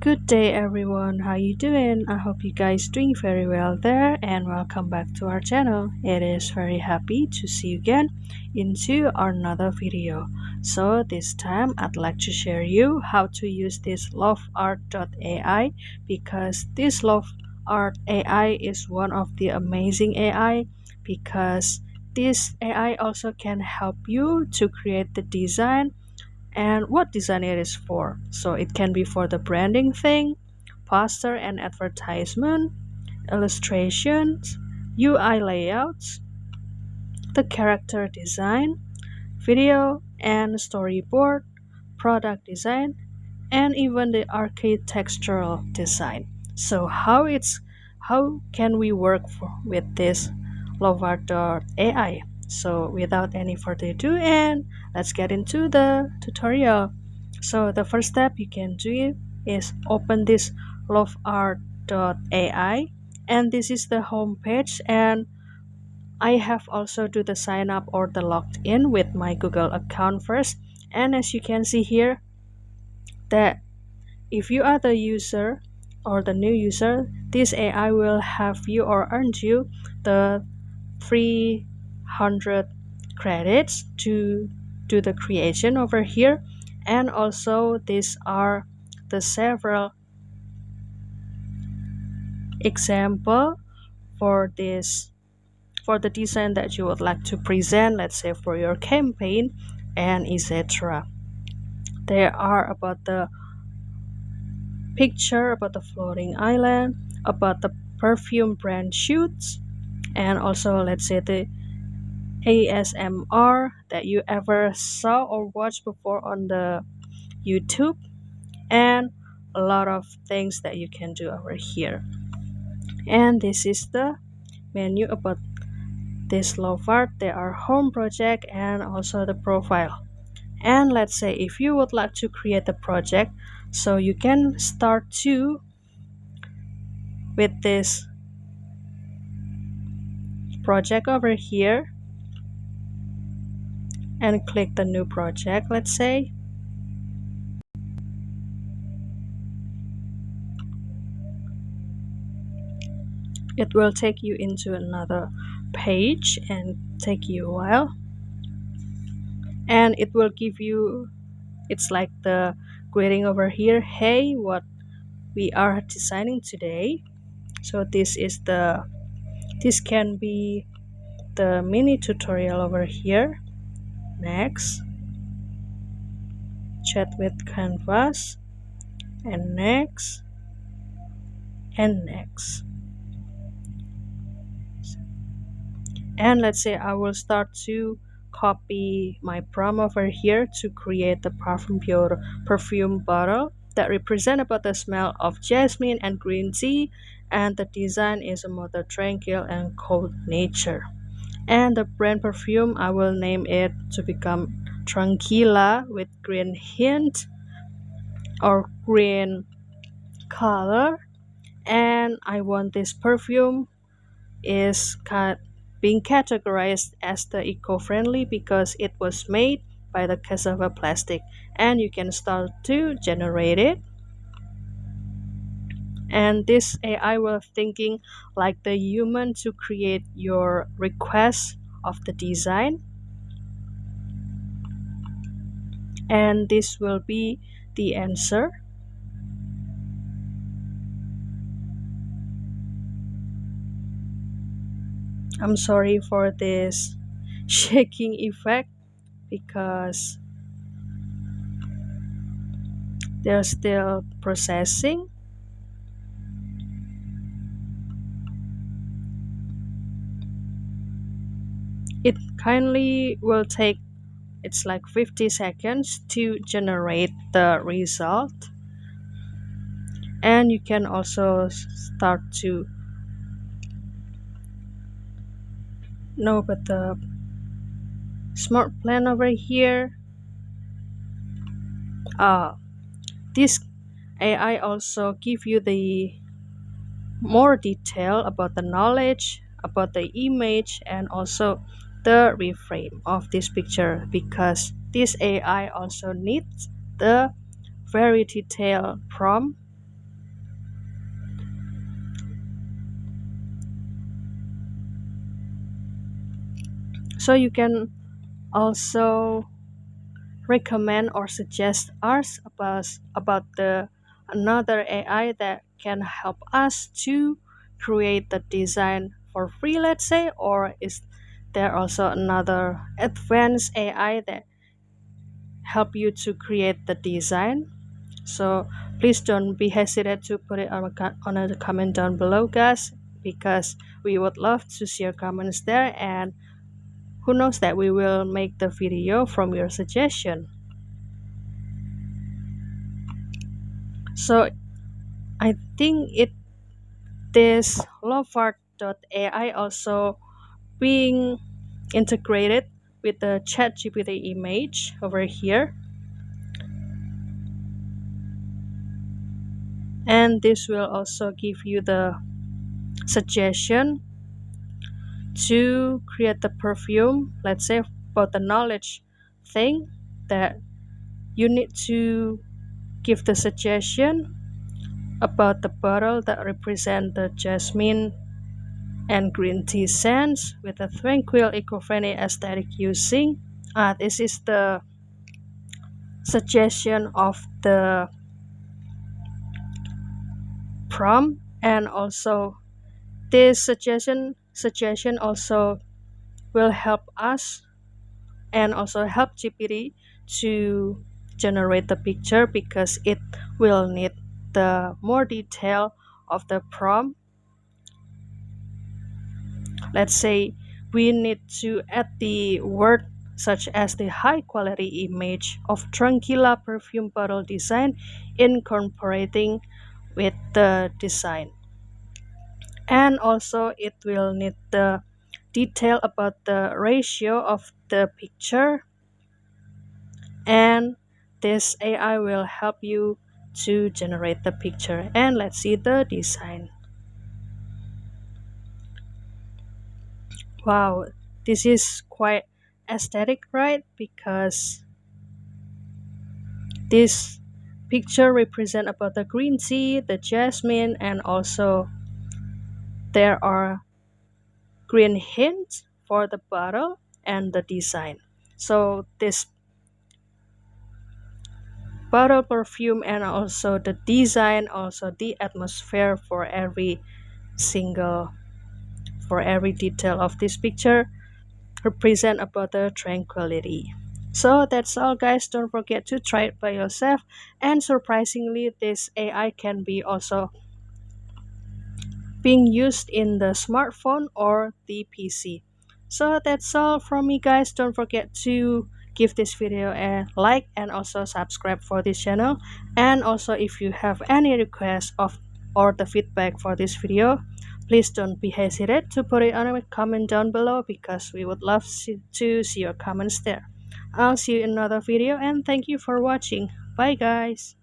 Good day everyone, how you doing? I hope you guys doing very well there and welcome back to our channel. It is very happy to see you again into another video. So this time I'd like to share you how to use this LOVART AI because this LOVART AI is one of the amazing AI because this AI also can help you to create the design and what design it is for. So it can be for the branding thing, poster and advertisement, illustrations, UI layouts, the character design, video and storyboard, product design, and even the architectural design. So how can we work with this LOVART AI? So without any further ado, and let's get into the tutorial. So the first step you can do is open this LOVART AI, and this is the home page, and I have also do the sign up or the logged in with my Google account first. And as you can see here that if you are the user or the new user, this AI will have you or earn you the 300 credits to do the creation over here. And also these are the several example for this for the design that you would like to present, let's say for your campaign and etc. There are about the picture, about the floating island, about the perfume brand shoots, and also let's say the ASMR that you ever saw or watched before on the YouTube, and a lot of things that you can do over here. And this is the menu about this LOVART. There are home project and also the profile. And let's say if you would like to create a project, so you can start to with this project over here and click the new project, let's say. It will take you into another page and take you a while, and it will give you, it's like the greeting over here, hey, what we are designing today. So this can be the mini tutorial over here. Next, chat with canvas, and next, and next. And let's say I will start to copy my prompt over here to create the perfume bottle that represent about the smell of jasmine and green tea, and the design is about the tranquil and cold nature. And the brand perfume, I will name it to become Tranquila with green hint or green color. And I want this perfume is being categorized as the eco-friendly because it was made by the cassava plastic. And you can start to generate it, and this AI will thinking like the human to create your request of the design, and this will be the answer. I'm sorry for this shaking effect because they're still processing. It kindly will take, it's like 50 seconds to generate the result, and you can also start to know about the smart plan over here. uh, this AI also give you the more detail about the knowledge about the image and also the reframe of this picture because this AI also needs the very detailed prompt So you can also recommend or suggest us about the another AI that can help us to create the design for free, let's say, or is there also another advanced AI that help you to create the design? So please don't be hesitant to put it on a comment down below, guys, because we would love to see your comments there, and who knows that we will make the video from your suggestion. So I think it this LOVART AI also being integrated with the ChatGPT image over here, and this will also give you the suggestion to create the perfume, let's say about the knowledge thing that you need to give the suggestion about the bottle that represent the jasmine and green tea scents with a tranquil eco-friendly aesthetic using. This is the suggestion of the prompt, and also this suggestion also will help us and also help GPT to generate the picture, because it will need the more detail of the prompt. Let's say we need to add the word such as the high quality image of Tranquilla perfume bottle design incorporating with the design. And also it will need the detail about the ratio of the picture, and this AI will help you to generate the picture. And let's see the design. Wow, this is quite aesthetic, right? Because this picture represent about the green tea, the jasmine, and also there are green hints for the bottle and the design. So this bottle perfume and also the design, also the atmosphere for every single for every detail of this picture represent about the tranquility. So that's all, guys. Don't forget to try it by yourself. And surprisingly, this AI can be also being used in the smartphone or the PC. So that's all from me, guys. Don't forget to give this video a like and also subscribe for this channel. And also if you have any requests of or the feedback for this video, please don't be hesitant to put it on a comment down below, because we would love to see your comments there. I'll see you in another video, and thank you for watching. Bye, guys.